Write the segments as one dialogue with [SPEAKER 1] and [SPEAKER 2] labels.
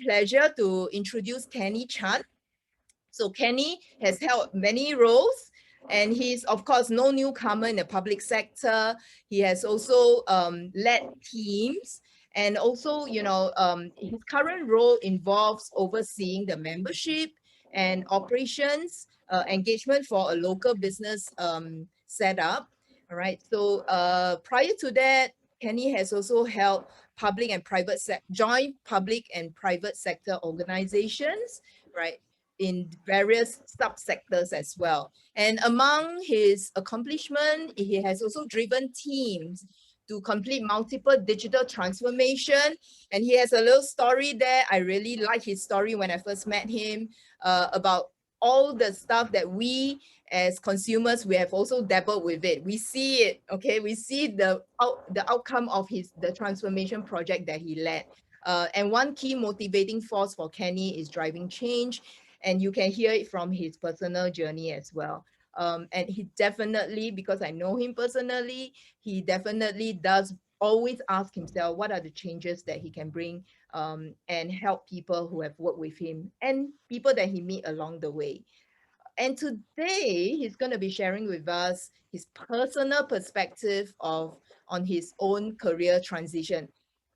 [SPEAKER 1] pleasure to introduce Kenny Chan. So Kenny has held many roles, and he's of course no newcomer in the public sector. He has also led teams, and also his current role involves overseeing the membership and operations engagement for a local business setup. All right. So prior to that, Kenny has also held public and private joint public and private sector organizations, right, in various subsectors as well. And among his accomplishments, he has also driven teams to complete multiple digital transformation. And he has a little story there. I really like his story when I first met him about all the stuff that we as consumers, we have also dabbled with it. We see it, okay? We see the outcome of the transformation project that he led. And one key motivating force for Kenny is driving change. And you can hear it from his personal journey as well. And he definitely, because I know him personally, he definitely does always ask himself what are the changes that he can bring and help people who have worked with him and people that he meet along the way. And today he's going to be sharing with us his personal perspective on his own career transition.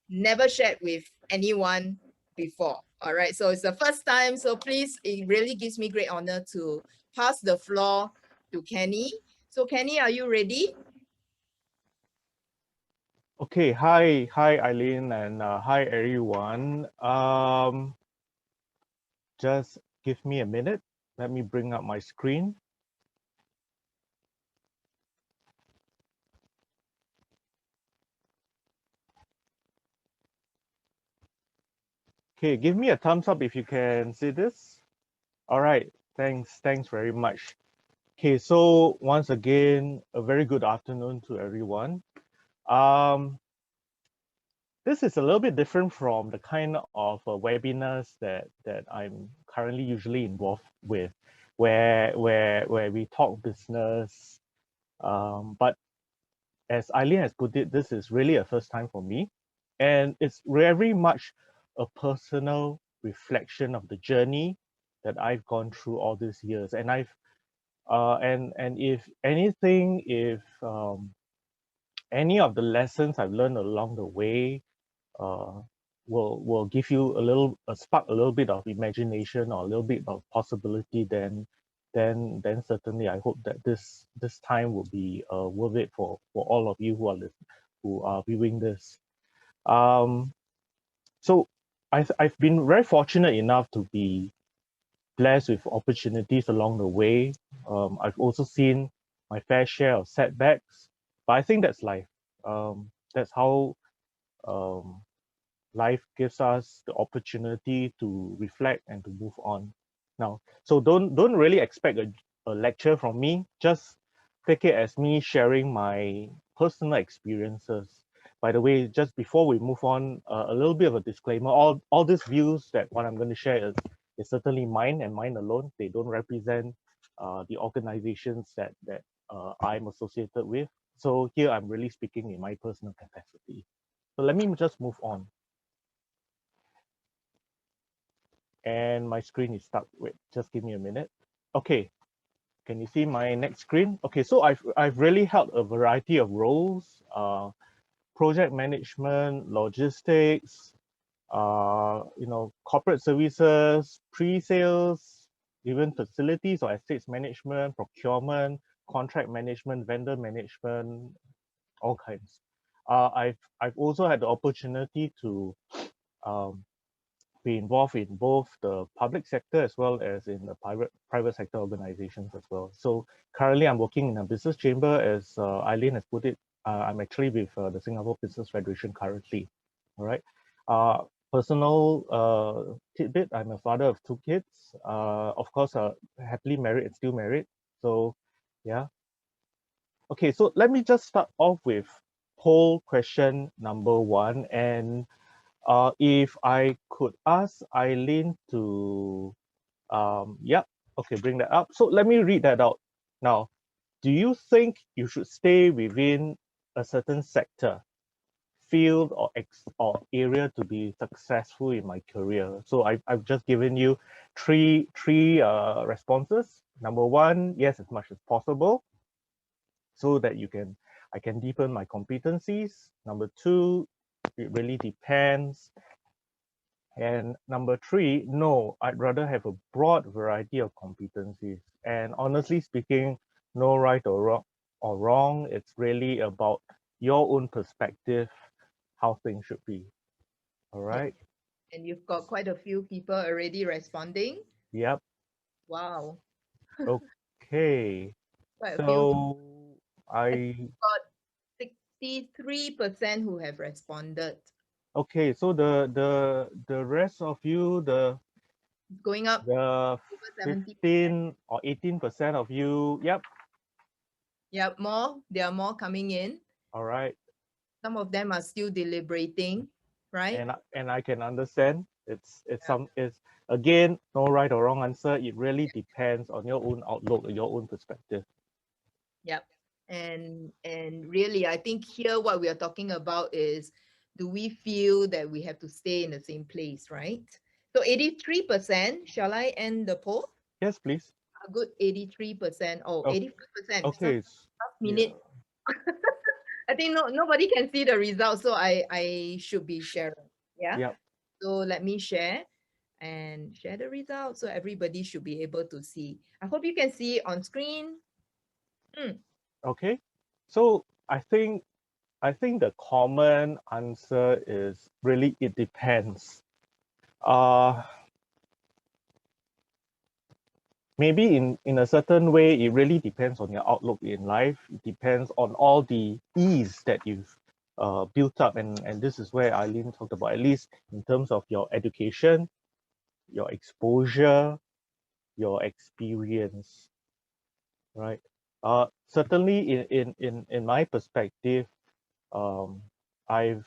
[SPEAKER 1] Never shared with anyone before. All right, so it's the first time. So please, it really gives me great honor to pass the floor to Kenny. So Kenny, are you ready?
[SPEAKER 2] Okay, hi Eileen, and hi everyone. Just give me a minute. Let me bring up my screen. Okay, give me a thumbs up if you can see this. All right, thanks very much. Okay, so once again, a very good afternoon to everyone. This is a little bit different from the kind of webinars that I'm currently usually involved with, where we talk business. But as Eileen has put it, this is really a first time for me, and it's very much a personal reflection of the journey that I've gone through all these years. And and if anything, if any of the lessons I've learned along the way uh, will give you a spark a little bit of imagination or a little bit of possibility, then certainly I hope that this time will be worth it for all of you who are viewing this. So I've been very fortunate enough to be blessed with opportunities along the way. I've also seen my fair share of setbacks, but I think that's life. That's how um, life gives us the opportunity to reflect and to move on. Now, so don't really expect a lecture from me. Just take it as me sharing my personal experiences. By the way, just before we move on, a little bit of a disclaimer: all these views that what I'm going to share is certainly mine and mine alone. They don't represent the organizations that I'm associated with. So here I'm really speaking in my personal capacity. So let me just move on. And my screen is stuck. Wait, just give me a minute. Okay, can you see my next screen? Okay, so I've really held a variety of roles: project management, logistics, corporate services, pre-sales, even facilities or estates management, procurement, contract management, vendor management, all kinds. I've also had the opportunity to um, be involved in both the public sector as well as in the private sector organizations as well. So currently I'm working in a business chamber, as Eileen has put it. I'm actually with the Singapore Business Federation currently. All right. Personal tidbit, I'm a father of 2 kids. Of course, happily married and still married. So yeah. Okay, so let me just start off with poll question number 1. And if I could ask Eileen to, yeah, okay, bring that up. So let me read that out. Now, do you think you should stay within a certain sector, field or area to be successful in my career. So I've just given you three responses. Number one, yes, as much as possible, so that I can deepen my competencies. Number two, it really depends. And number three, no, I'd rather have a broad variety of competencies. And honestly speaking, no right or wrong. It's really about your own perspective, how things should be. All
[SPEAKER 1] Yeah.
[SPEAKER 2] right.
[SPEAKER 1] And you've got quite a few people already responding.
[SPEAKER 2] Yep.
[SPEAKER 1] Wow.
[SPEAKER 2] Okay.
[SPEAKER 1] Quite a few.
[SPEAKER 2] So
[SPEAKER 1] I think
[SPEAKER 2] I
[SPEAKER 1] got 63% who have responded.
[SPEAKER 2] okay. So the rest of you,
[SPEAKER 1] It's going up
[SPEAKER 2] the
[SPEAKER 1] over 70%.
[SPEAKER 2] 15 or 18% of you, yep.
[SPEAKER 1] Yeah, there are more coming in.
[SPEAKER 2] All right.
[SPEAKER 1] Some of them are still deliberating, right?
[SPEAKER 2] And I can understand. It's again no right or wrong answer. It really depends on your own outlook, your own perspective.
[SPEAKER 1] Yep. And really, I think here what we are talking about is, do we feel that we have to stay in the same place, right? So 83%, shall I end the poll?
[SPEAKER 2] Yes, please.
[SPEAKER 1] A good 83%. Oh,
[SPEAKER 2] Oh,
[SPEAKER 1] 85%. So
[SPEAKER 2] okay.
[SPEAKER 1] last
[SPEAKER 2] Yeah.
[SPEAKER 1] minute. I think nobody can see the results, so I should be sharing. Yeah.
[SPEAKER 2] Yeah.
[SPEAKER 1] So let me share and share the results so everybody should be able to see. I hope you can see it on screen.
[SPEAKER 2] Okay. So I think the common answer is really it depends. Uh Maybe in a certain way, it really depends on your outlook in life. It depends on all the ease that you've built up, and this is where Eileen talked about, at least in terms of your education, your exposure, your experience, right? Certainly in my perspective, um, I've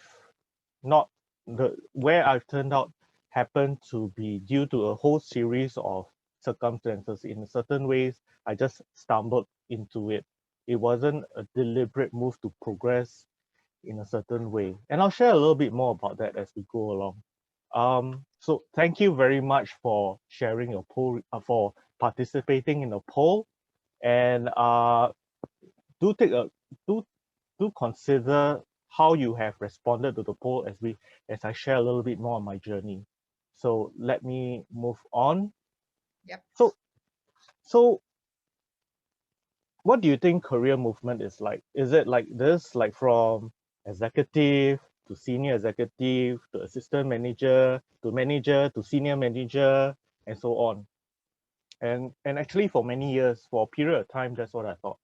[SPEAKER 2] not the where I've turned out happened to be due to a whole series of circumstances. In certain ways, I just stumbled into it. It wasn't a deliberate move to progress in a certain way. And I'll share a little bit more about that as we go along. So thank you very much for sharing your poll, for participating in the poll, and do take a do do consider how you have responded to the poll as I share a little bit more on my journey. So let me move on.
[SPEAKER 1] Yep.
[SPEAKER 2] So what do you think career movement is like? Is it like this, like from executive to senior executive to assistant manager to senior manager and so on? And actually for many years, for a period of time, that's what I thought.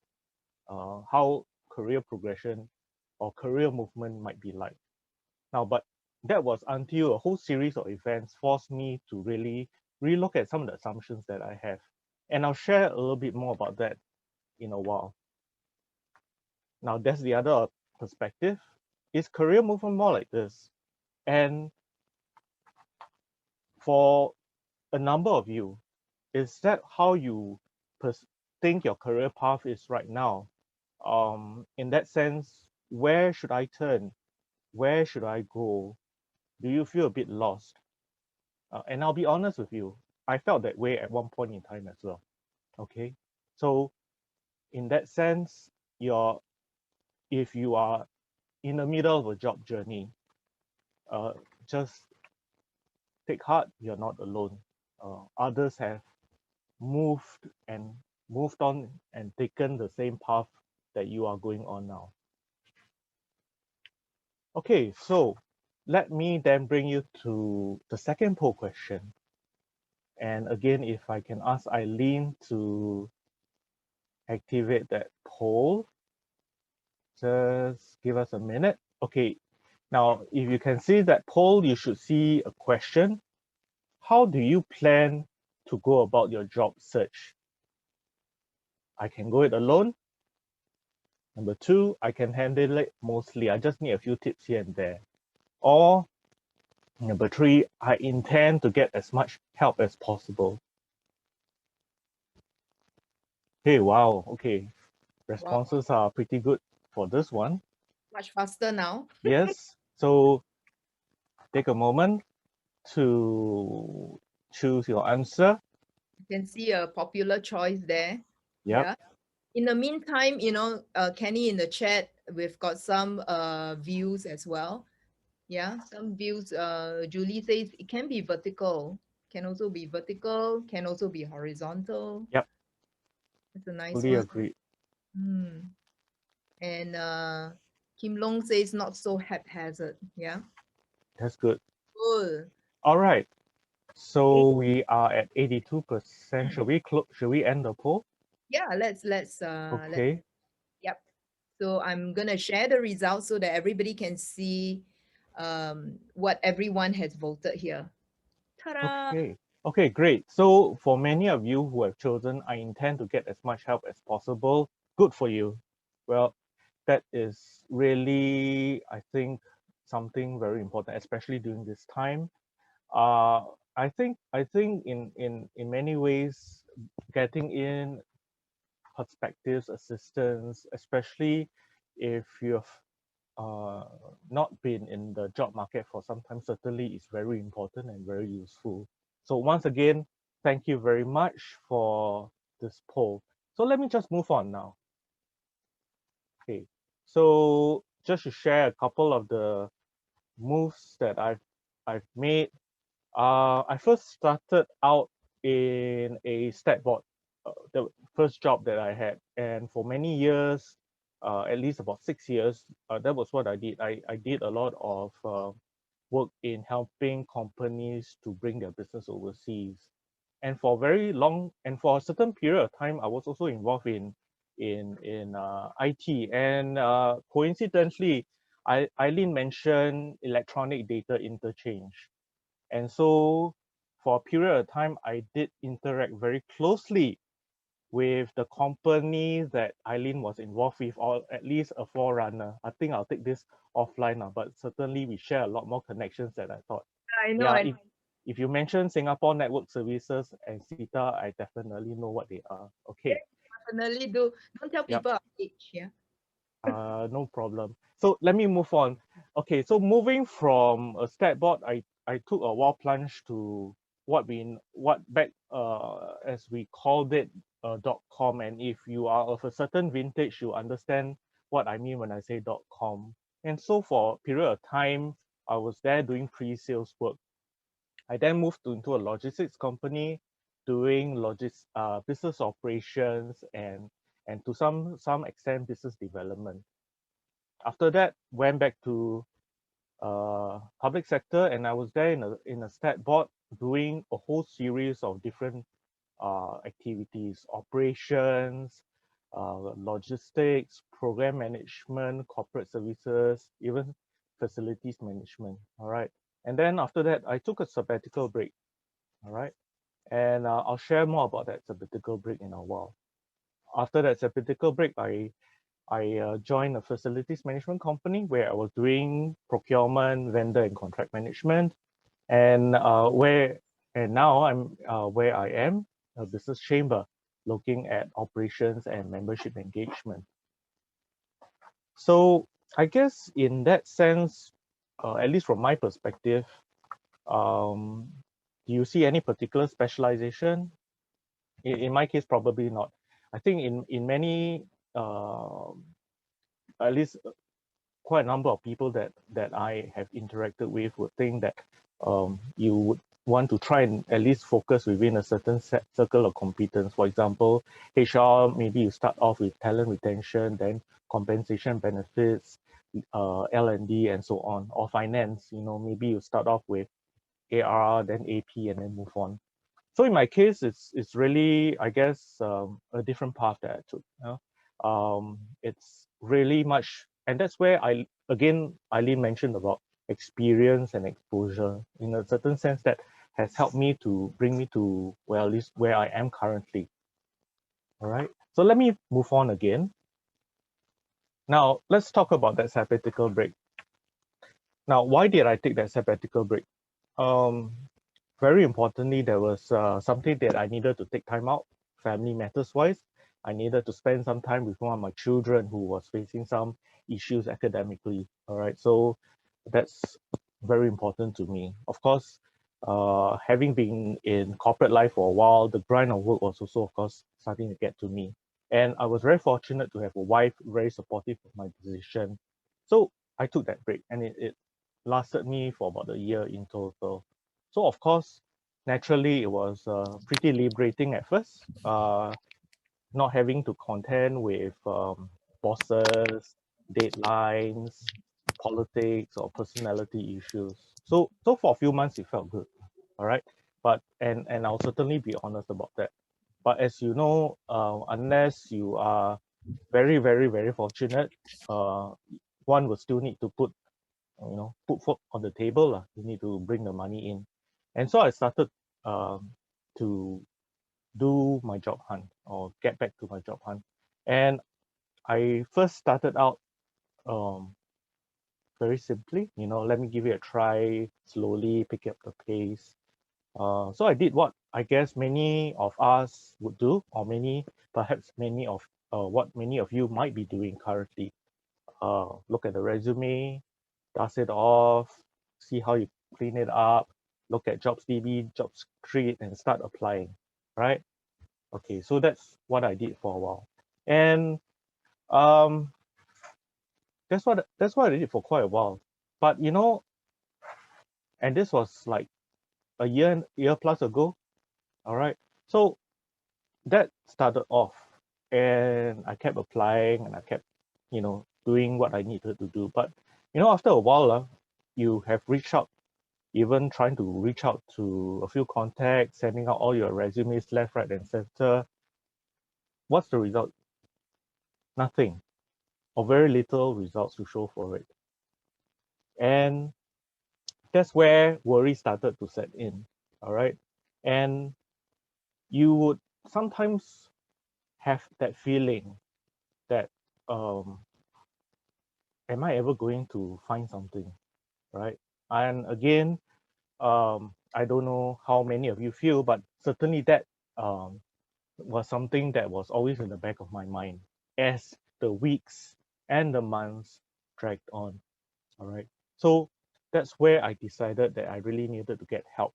[SPEAKER 2] How career progression or career movement might be like. Now, but that was until a whole series of events forced me to really relook at some of the assumptions that I have. And I'll share a little bit more about that in a while. Now, that's the other perspective. Is career movement more like this? And for a number of you, is that how you think your career path is right now? In that sense, where should I turn? Where should I go? Do you feel a bit lost? And I'll be honest with you, I felt that way at one point in time as well. Okay, so in that sense, if you are in the middle of a job journey, uh, just take heart. You're not alone. Others have moved and moved on and taken the same path that you are going on now. Okay, so let me then bring you to the second poll question. And again, if I can ask Eileen to activate that poll, just give us a minute. Okay, now if you can see that poll, you should see a question. How do you plan to go about your job search? I can go it alone. Number two, I can handle it mostly. I just need a few tips here and there. Or number three, I intend to get as much help as possible. Hey, wow, okay.
[SPEAKER 1] Wow.
[SPEAKER 2] Responses are pretty good for this one.
[SPEAKER 1] Much faster now.
[SPEAKER 2] Yes. So take a moment to choose your answer.
[SPEAKER 1] You can see a popular choice there.
[SPEAKER 2] Yep.
[SPEAKER 1] Yeah. In the meantime, Kenny, in the chat, we've got some views as well. Yeah, some views. Julie says it can be vertical, can also be vertical, can also be horizontal.
[SPEAKER 2] Yep.
[SPEAKER 1] That's a nice
[SPEAKER 2] Fully
[SPEAKER 1] one.
[SPEAKER 2] agree.
[SPEAKER 1] Hmm. And Kim Long says not so haphazard. Yeah.
[SPEAKER 2] That's good.
[SPEAKER 1] Cool.
[SPEAKER 2] All right.
[SPEAKER 1] Okay.
[SPEAKER 2] So we are at 82%. Should we end the poll?
[SPEAKER 1] Yeah, let's
[SPEAKER 2] Okay.
[SPEAKER 1] yep. So I'm gonna share the results so that everybody can see what everyone has voted here. Ta-da!
[SPEAKER 2] Okay. Okay, great. So for many of you who have chosen, I intend to get as much help as possible. Good for you. Well, that is really, I think, something very important, especially during this time. Uh, I think in many ways, getting in perspectives, assistance, especially if you've uh, not been in the job market for some time, certainly is very important and very useful. So once again, thank you very much for this poll. So let me just move on now. Okay, so just to share a couple of the moves that I've made. I first started out in a stat board, the first job that I had, and for many years, at least about 6 years, that was what I did. I did a lot of work in helping companies to bring their business overseas, and for very long and for a certain period of time, I was also involved in IT, and coincidentally, Eileen mentioned electronic data interchange. And so for a period of time, I did interact very closely with the company that Eileen was involved with, or at least a forerunner. I think I'll take this offline now, but certainly we share a lot more connections than I thought.
[SPEAKER 1] I know,
[SPEAKER 2] Yeah,
[SPEAKER 1] I
[SPEAKER 2] if you mention Singapore Network Services and SITA, I definitely know what they are. Okay.
[SPEAKER 1] definitely do. Don't tell
[SPEAKER 2] Yep.
[SPEAKER 1] people our age. Yeah.
[SPEAKER 2] No problem. So let me move on. Okay, so moving from a stat board, I took a wild plunge to what back as we called it .com. And if you are of a certain vintage, you understand what I mean when I say .com. And so for a period of time, I was there doing pre-sales work. I then moved into a logistics company doing business operations and to some extent business development. After that, went back to public sector, and I was there in a stat board doing a whole series of different activities, operations, logistics, program management, corporate services, even facilities management. All right. And then after that, I took a sabbatical break. All right. And I'll share more about that sabbatical break in a while. After that sabbatical break, I joined a facilities management company where I was doing procurement, vendor, and contract management, and now I'm where I am, a business chamber, looking at operations and membership engagement. So I guess in that sense, at least from my perspective, um, do you see any particular specialization? In my case, probably not. I think in many, at least quite a number of people that I have interacted with would think that you would want to try and at least focus within a certain circle of competence. For example, HR, maybe you start off with talent retention, then compensation benefits, L&D, and so on. Or finance, maybe you start off with AR, then AP, and then move on. So in my case, it's really, I guess, a different path that I took. It's really much, and that's where Eileen mentioned about experience and exposure in a certain sense that has helped me to bring me to, well, at least where I am currently. All right. So let me move on again. Now let's talk about that sabbatical break. Now, why did I take that sabbatical break? Very importantly, there was something that I needed to take time out, family matters wise. I needed to spend some time with one of my children who was facing some issues academically. All right. So that's very important to me. Of course, having been in corporate life for a while, the grind of work was also, of course, starting to get to me. And I was very fortunate to have a wife very supportive of my decision. So I took that break, and it lasted me for about a year in total. So of course, naturally, it was pretty liberating at first, not having to contend with bosses, deadlines, politics, or personality issues. So for a few months, it felt good. All right, but and I'll certainly be honest about that. But as you know, unless you are very fortunate, uh, one will still need to put food on the table. You need to bring the money in. And so I started to do my job hunt or get back to my job hunt. And I first started out um, very simply, let me give it a try, slowly pick up the pace. So I did what I guess many of us would do, or perhaps many of what many of you might be doing currently. Look at the resume, dust it off, see how you clean it up, look at JobsDB, JobStreet, and start applying, right? Okay, so that's what I did for a while. And um, that's what I did for quite a while. But and this was like a year plus ago. All right. So that started off, and I kept applying, and I kept, doing what I needed to do. But after a while, you have reached out, even trying to reach out to a few contacts, sending out all your resumes left, right, and center. What's the result? Nothing, or very little results to show for it. And that's where worry started to set in. All right. And you would sometimes have that feeling that, am I ever going to find something? Right. And again, I don't know how many of you feel, but certainly that was something that was always in the back of my mind as the weeks and the months dragged on. All right. So that's where I decided that I really needed to get help,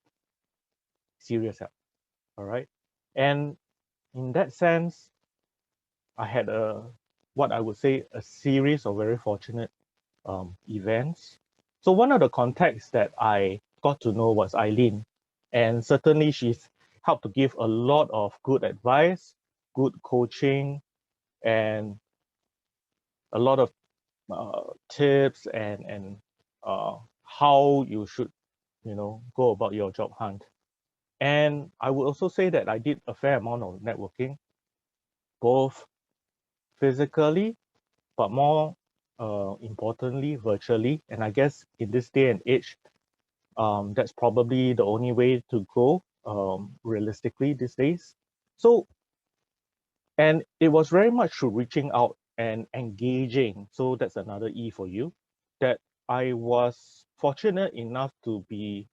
[SPEAKER 2] serious help. All right. And in that sense, I had what I would say, a series of very fortunate events. So one of the contacts that I got to know was Eileen, and certainly she's helped to give a lot of good advice, good coaching, and a lot of tips and how you should, go about your job hunt. And I would also say that I did a fair amount of networking, both physically, but more importantly, virtually. And I guess in this day and age, that's probably the only way to go realistically these days. So, and it was very much through reaching out and engaging. So that's another E for you, that I was fortunate enough to be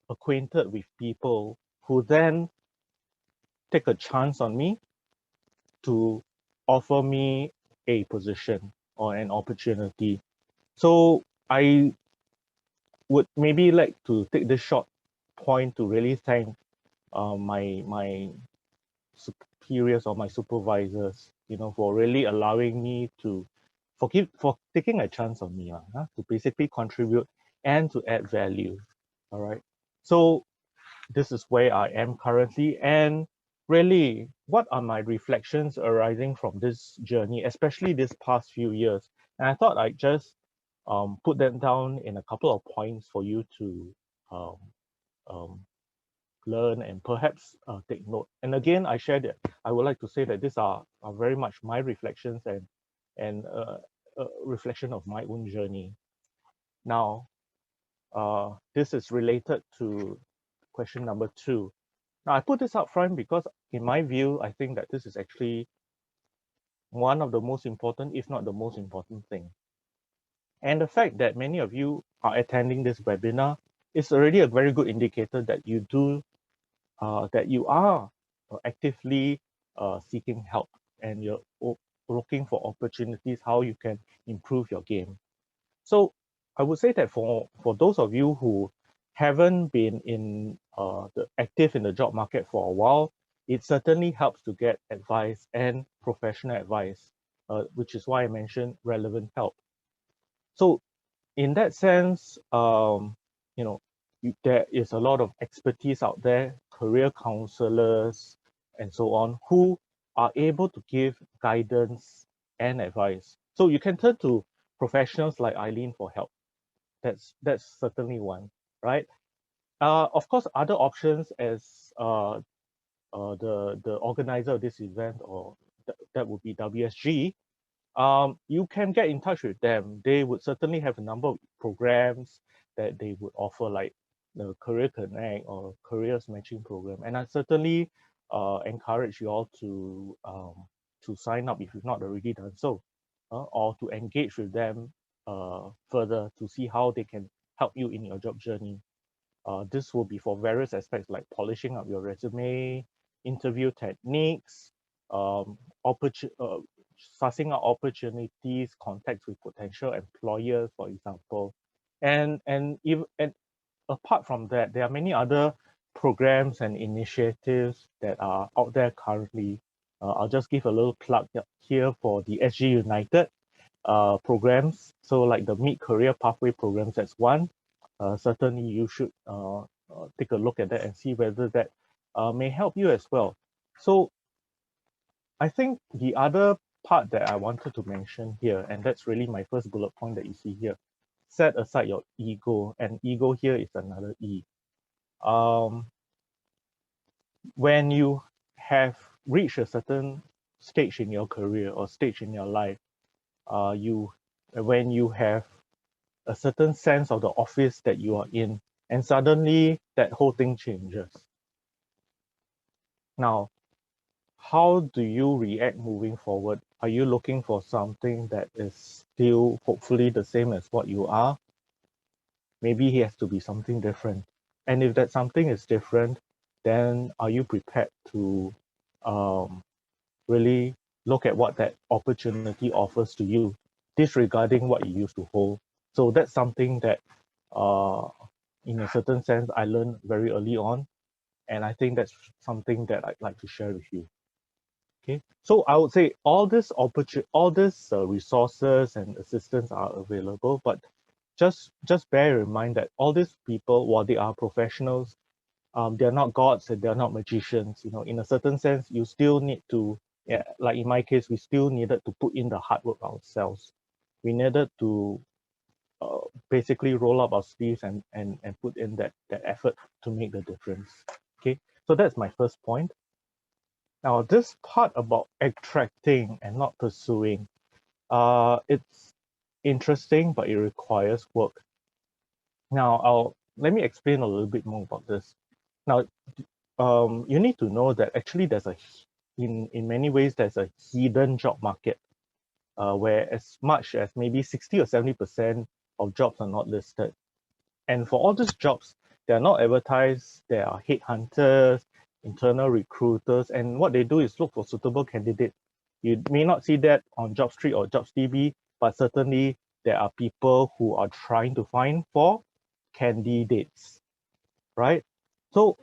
[SPEAKER 2] acquainted with people who then take a chance on me to offer me a position or an opportunity. So I would maybe like to take this short point to really thank my superiors or my supervisors, for really allowing me to for taking a chance on me, to basically contribute and to add value. All right. So this is where I am currently, and really, what are my reflections arising from this journey, especially this past few years? And I thought I'd just put them down in a couple of points for you to um, um, learn and perhaps take note. And again, I share that I would like to say that these are very much my reflections and a reflection of my own journey. Now, this is related to question number 2. Now, I put this up front because, in my view, I think that this is actually one of the most important, if not the most important thing. And the fact that many of you are attending this webinar is already a very good indicator that that you are actively seeking help, and you're looking for opportunities how you can improve your game. So I would say that for those of you who haven't been active in the job market for a while, it certainly helps to get advice and professional advice, which is why I mentioned relevant help. So in that sense, you know, there is a lot of expertise out there, career counselors and so on, who are able to give guidance and advice. So you can turn to professionals like Eileen for help. That's certainly one, right? Of course, other options as the organizer of this event, or that would be WSG. You can get in touch with them. They would certainly have a number of programs that they would offer, like the Career Connect or Careers Matching Program. And I certainly encourage you all to sign up if you've not already done so, or to engage with them further to see how they can help you in your job journey. This will be for various aspects like polishing up your resume, interview techniques, um, sussing out opportunities, contacts with potential employers, for example. And apart from that, there are many other programs and initiatives that are out there currently. I'll just give a little plug here for the SG United programs. So like the mid-career pathway programs, that's one. Certainly you should take a look at that and see whether that may help you as well. So I think the other part that I wanted to mention here, and that's really my first bullet point that you see here, set aside your ego, and ego here is another E. When you have reached a certain stage in your career or stage in your life, when you have a certain sense of the office that you are in, and suddenly that whole thing changes. Now, how do you react moving forward? Are you looking for something that is still hopefully the same as what you are? Maybe it has to be something different. And if that something is different, then are you prepared to really look at what that opportunity offers to you, disregarding what you used to hold? So that's something that, in a certain sense, I learned very early on. And I think that's something that I'd like to share with you. Okay, so I would say all this resources and assistance are available, but just bear in mind that all these people, while they are professionals, they're not gods and they're not magicians. You know, in a certain sense, you still need to, yeah, like in my case, we still needed to put in the hard work ourselves. We needed to basically roll up our sleeves and put in that effort to make the difference. Okay, so that's my first point. Now, this part about attracting and not pursuing, it's interesting, but it requires work. Now, let me explain a little bit more about this. Now, you need to know that actually in many ways, there's a hidden job market, where as much as maybe 60 or 70% of jobs are not listed. And for all these jobs, they are not advertised. There are headhunters, internal recruiters, and what they do is look for suitable candidates. You may not see that on JobStreet or JobsDB, but certainly there are people who are trying to find for candidates, right? So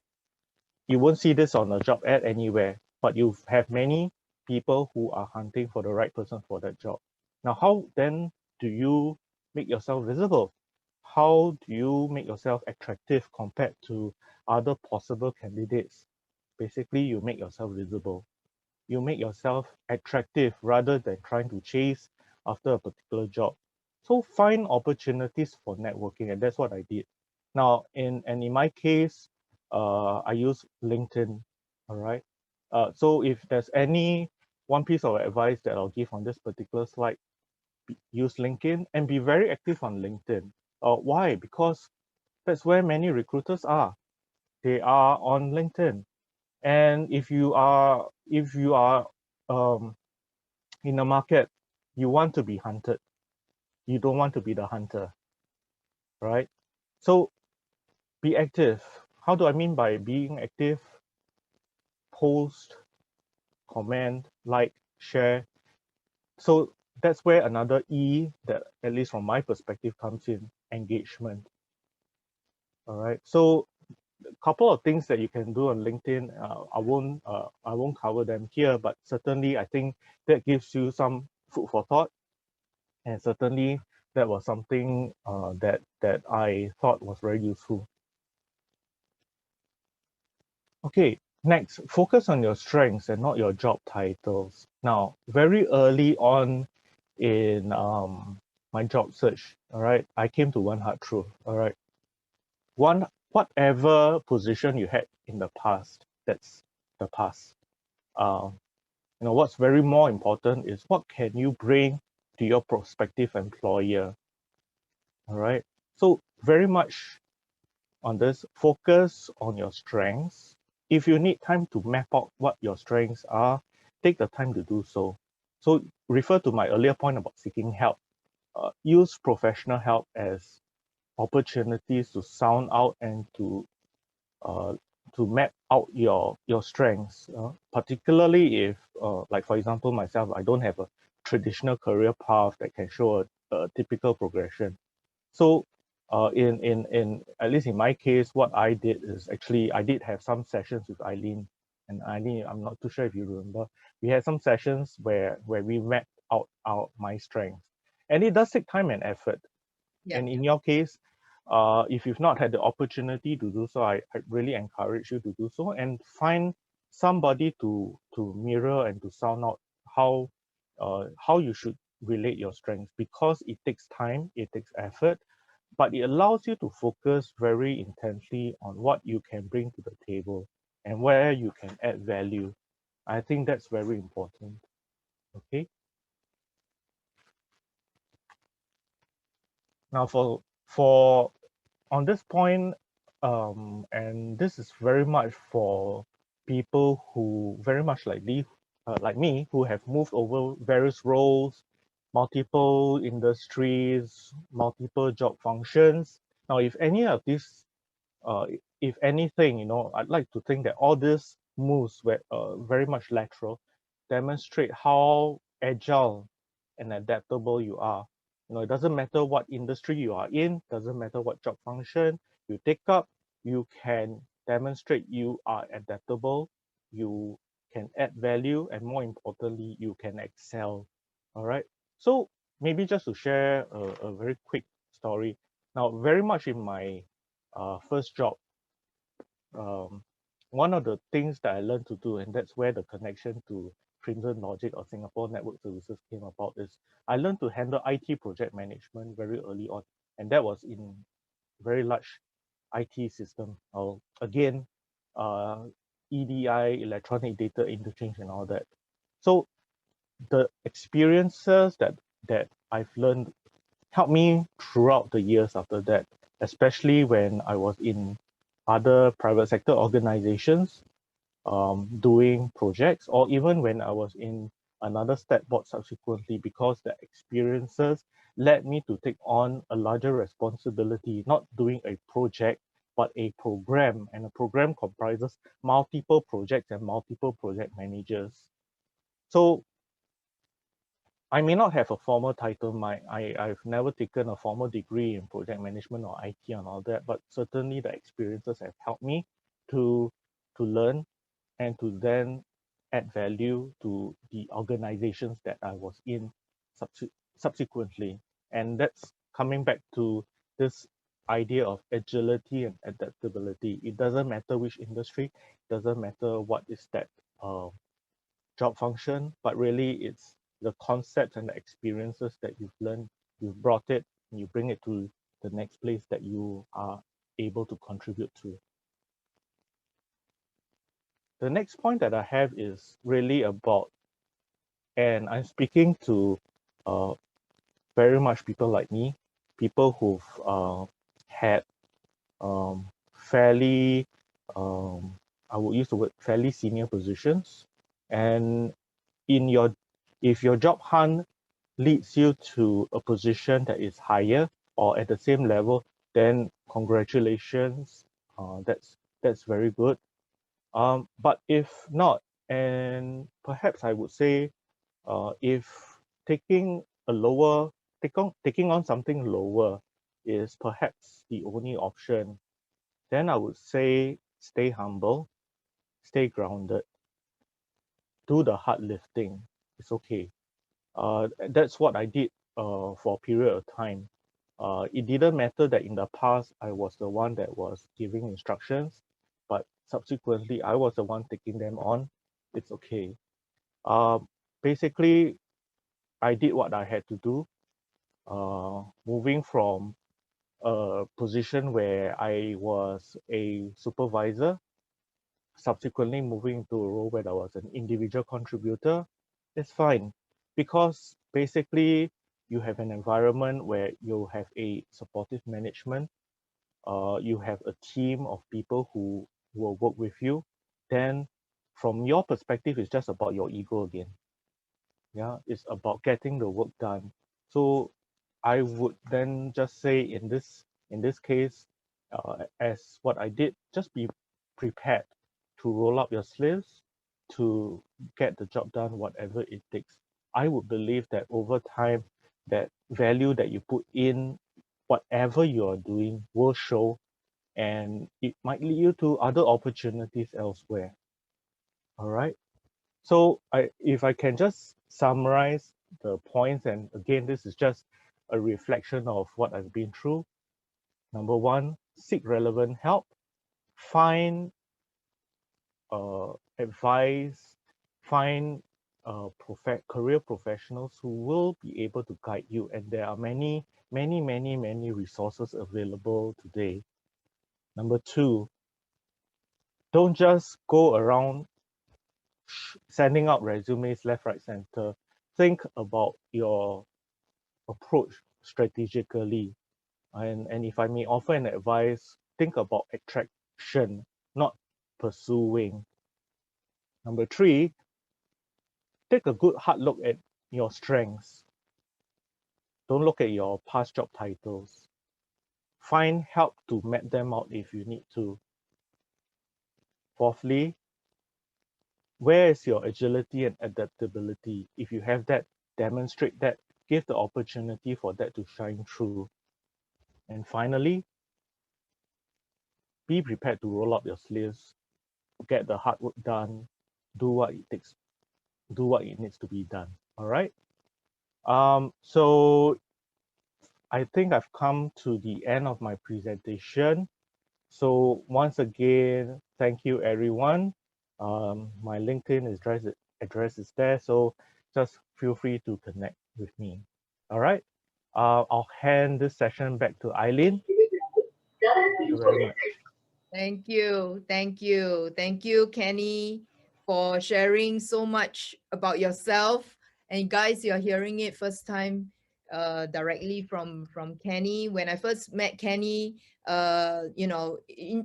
[SPEAKER 2] you won't see this on a job ad anywhere, but you have many people who are hunting for the right person for that job. Now, how then do you make yourself visible? How do you make yourself attractive compared to other possible candidates? Basically, you make yourself visible. You make yourself attractive rather than trying to chase after a particular job. So find opportunities for networking, and that's what I did. Now, in my case, I use LinkedIn. All right. So if there's any one piece of advice that I'll give on this particular slide, use LinkedIn and be very active on LinkedIn. Why? Because that's where many recruiters are. They are on LinkedIn. And if you are in the market, you want to be hunted. You don't want to be the hunter, right? So be active. How do I mean by being active? Post, comment, like, share. So that's where another E that, at least from my perspective, comes in: engagement. All right. So a couple of things that you can do on LinkedIn. I won't cover them here, but certainly I think that gives you some food for thought, and certainly that was something that I thought was very useful. Okay, next, focus on your strengths and not your job titles. Now, very early on in my job search, all right, I came to one hard truth. All right, whatever position you had in the past, that's the past. Um, what's very more important is what can you bring to your prospective employer. All right, so very much on this, focus on your strengths. If you need time to map out what your strengths are, take the time to do so. So refer to my earlier point about seeking help. Use professional help as opportunities to sound out and uh, to map out your strengths, particularly if, like for example, myself, I don't have a traditional career path that can show a typical progression. So, in at least in my case, what I did is actually I did have some sessions with Eileen, and Eileen, I'm not too sure if you remember, we had some sessions where we mapped out my strengths, and it does take time and effort.
[SPEAKER 1] Yeah.
[SPEAKER 2] And in your case, if you've not had the opportunity to do so, I really encourage you to do so and find somebody to mirror and to sound out how you should relate your strengths, because it takes time, it takes effort, but it allows you to focus very intensely on what you can bring to the table and where you can add value. I think that's very important. Okay. Now for on this point, and this is very much for people who very much like me, who have moved over various roles, multiple industries, multiple job functions. Now, if any of these uh, if anything, I'd like to think that all these moves were very much lateral, demonstrate how agile and adaptable you are. It doesn't matter what industry you are in, doesn't matter what job function you take up, you can demonstrate you are adaptable, you can add value, and more importantly, you can excel. All right. So maybe just to share a very quick story. Now, very much in my first job, one of the things that I learned to do, and that's where the connection to Crimson Logic or Singapore Network Services came about, is I learned to handle IT project management very early on, and that was in very large IT system. Again, uh, EDI, electronic data interchange, and all that. So the experiences that I've learned helped me throughout the years after that, especially when I was in other private sector organizations doing projects, or even when I was in another stat board subsequently, because the experiences led me to take on a larger responsibility, not doing a project, but a program. And a program comprises multiple projects and multiple project managers. So I may not have a formal title. I've never taken a formal degree in project management or IT and all that, but certainly the experiences have helped me to learn and to then add value to the organizations that I was in subsequently. And that's coming back to this idea of agility and adaptability. It doesn't matter which industry, doesn't matter what is that uh, job function, but really it's the concepts and the experiences that you've learned, you've brought it, and you bring it to the next place that you are able to contribute to. The next point that I have is really about, and I'm speaking to uh, very much people like me, people who've had fairly, I would use the word fairly senior positions, and in your if your job hunt leads you to a position that is higher or at the same level, then congratulations. That's very good. But if not, and perhaps I would say, if taking on something lower is perhaps the only option, then I would say stay humble, stay grounded, do the hard lifting. It's okay. That's what I did for a period of time. It didn't matter that in the past I was the one that was giving instructions, but subsequently I was the one taking them on. It's okay. Uh, Basically, I did what I had to do. Moving from a position where I was a supervisor, subsequently moving to a role where I was an individual contributor, it's fine because basically you have an environment where you have a supportive management, you have a team of people who will work with you. Then, from your perspective, it's just about your ego again. Yeah, it's about getting the work done. So I would then just say in this case, as what I did, just be prepared to roll up your sleeves to get the job done, whatever it takes. I would believe that over time, that value that you put in whatever you are doing will show, and it might lead you to other opportunities elsewhere. All right. So if I can just summarize the points, and again, this is just a reflection of what I've been through. Number one, seek relevant help, find advice, find career professionals who will be able to guide you. And there are many, many, many, many resources available today. Number two, don't just go around sending out resumes left, right, center. Think about your approach strategically. And if I may offer an advice, think about attraction, not pursuing. Number three, take a good hard look at your strengths. Don't look at your past job titles. Find help to map them out if you need to. Fourthly, where is your agility and adaptability? If you have that, demonstrate that. Give the opportunity for that to shine through. And finally, be prepared to roll up your sleeves, get the hard work done, do what it takes, do what it needs to be done. All right. So I think I've come to the end of my presentation. So once again, thank you everyone. My LinkedIn address is there, so just feel free to connect with me. All right. I'll hand this session back to Eileen. Thank you very much.
[SPEAKER 1] Thank you. Thank you. Thank you, Kenny, for sharing so much about yourself. And guys, you're hearing it first time directly from Kenny. When I first met Kenny,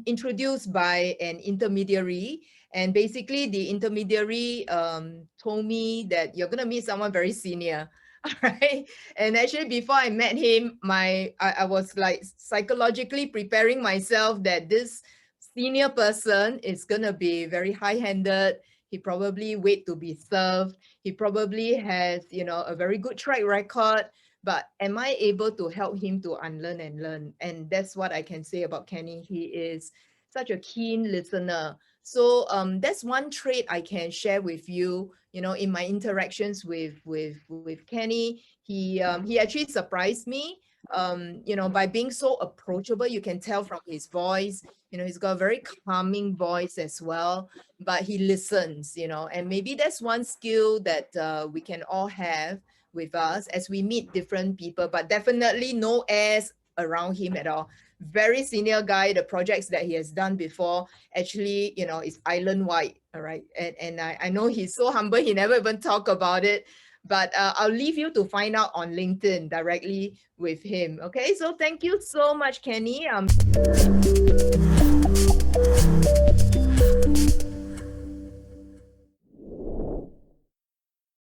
[SPEAKER 1] introduced by an intermediary. And basically the intermediary told me that you're going to meet someone very senior. All right. And actually, before I met him, I was like psychologically preparing myself that this senior person is gonna be very high-handed. He probably wait to be served. He probably has, a very good track record. But am I able to help him to unlearn and learn? And that's what I can say about Kenny. He is such a keen listener. So that's one trait I can share with you. In my interactions with Kenny, he actually surprised me. By being so approachable, you can tell from his voice. He's got a very calming voice as well, but he listens. And maybe that's one skill that we can all have with us as we meet different people. But definitely no airs around him at all. Very senior guy. The projects that he has done before actually, is island wide. All right. And I know he's so humble, he never even talk about it. But I'll leave you to find out on LinkedIn directly with him. Okay. So thank you so much, Kenny.